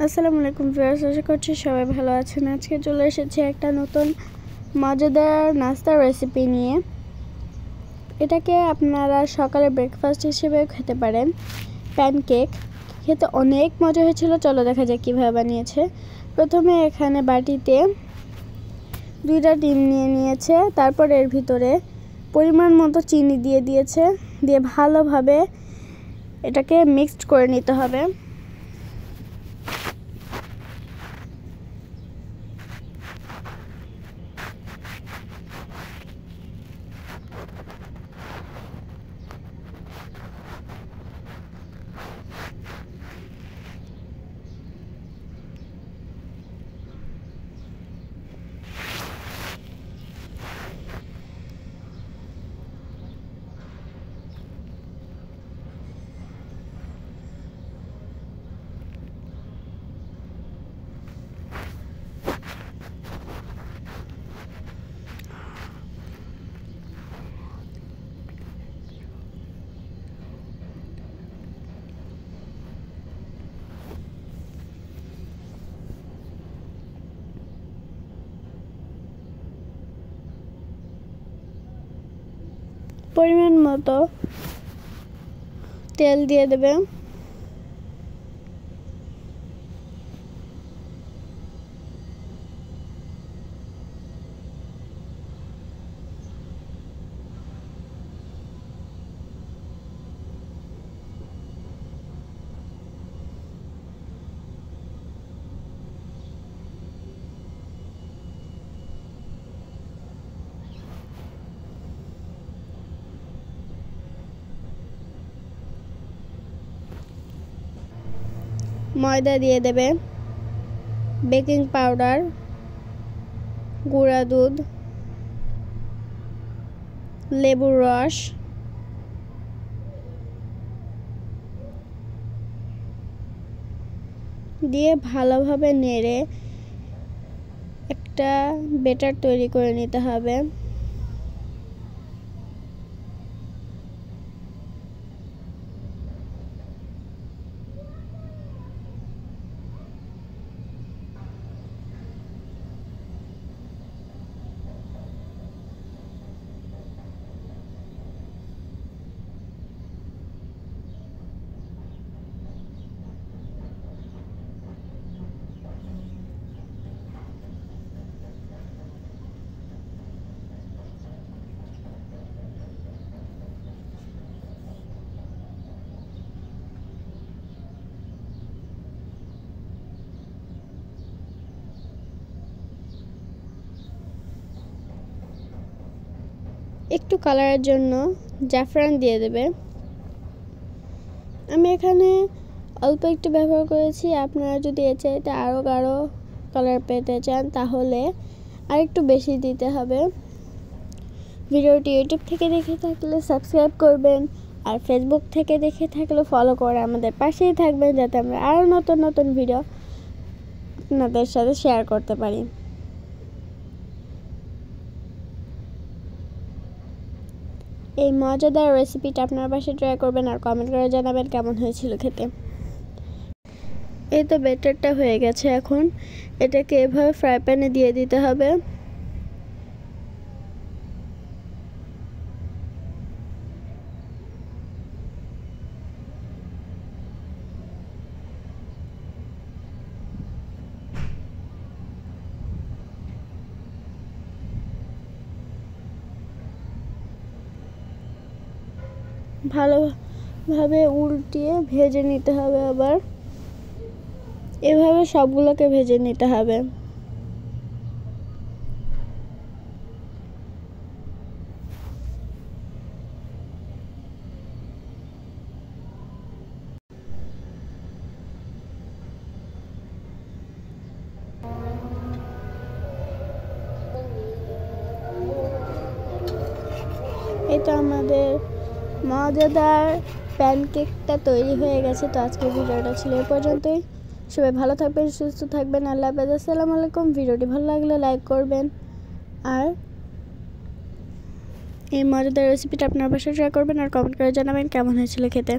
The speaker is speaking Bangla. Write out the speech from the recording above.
আসসালামু আলাইকুম ভিউয়ার্স, আশা করছি সবাই ভালো আছেন। আজকে চলে এসেছি একটা নতুন মজাদার নাস্তার রেসিপি নিয়ে। এটাকে আপনারা সকালে ব্রেকফাস্ট হিসেবেও খেতে পারেন। প্যানকেক খেতে অনেক মজা হয়েছিল। চলো দেখা যাক কীভাবে বানিয়েছে। প্রথমে এখানে বাটিতে 2টা ডিম নিয়ে নিয়েছে, তারপর এর ভিতরে পরিমাণ মতো চিনি দিয়ে দিয়েছে, দিয়ে ভালোভাবে এটাকে মিক্সড করে নিতে হবে। পরিমাণ মতো তেল দিয়ে দেবে। ময়দা দিয়ে দেবে, বেকিং পাউডার, গুঁড়া দুধ, লেবুর রস, দিয়ে ভালোভাবে নেড়ে একটা ব্যাটার তৈরি করে নিতে হবে। একটু কালারের জন্য জাফরান দিয়ে দেবে। আমি এখানে অল্প একটু ব্যবহার করেছি। আপনারা যদি এর চাইতে আরও গাঢ় কালার পেতে চান তাহলে আরেকটু বেশি দিতে হবে। ভিডিওটি ইউটিউব থেকে দেখে থাকলে সাবস্ক্রাইব করবেন, আর ফেসবুক থেকে দেখে থাকলে ফলো করে আমাদের পাশেই থাকবেন, যাতে আমরা আরও নতুন নতুন ভিডিও আপনাদের সাথে শেয়ার করতে পারি। এই মজাদার রেসিপিটা আপনার বাসায় ট্রাই করবেন আর কমেন্ট করে জানাবেন কেমন হয়েছিল খেতে। এই তো ব্যাটারটা হয়ে গেছে। এখন এটাকে এভাবে ফ্রাই প্যানে দিয়ে দিতে হবে। ভালোভাবে উল্টিয়ে ভেজে নিতে হবে। আবার এভাবে সবগুলোকে ভেজে নিতে হবে। এটা আমাদের মজাদার প্যানকেকটা তৈরি হয়ে গেছে। তো আজকের ভিডিওটা ছিল এ পর্যন্তই। সবাই ভালো থাকবেন, সুস্থ থাকবেন। আল্লাহ হাফেজ, আসসালামু আলাইকুম। ভিডিওটি ভালো লাগলে লাইক করবেন, আর এই মজাদার রেসিপিটা আপনার বাসায় ট্রাই করবেন আর কমেন্ট করে জানাবেন কেমন হয়েছিল খেতে।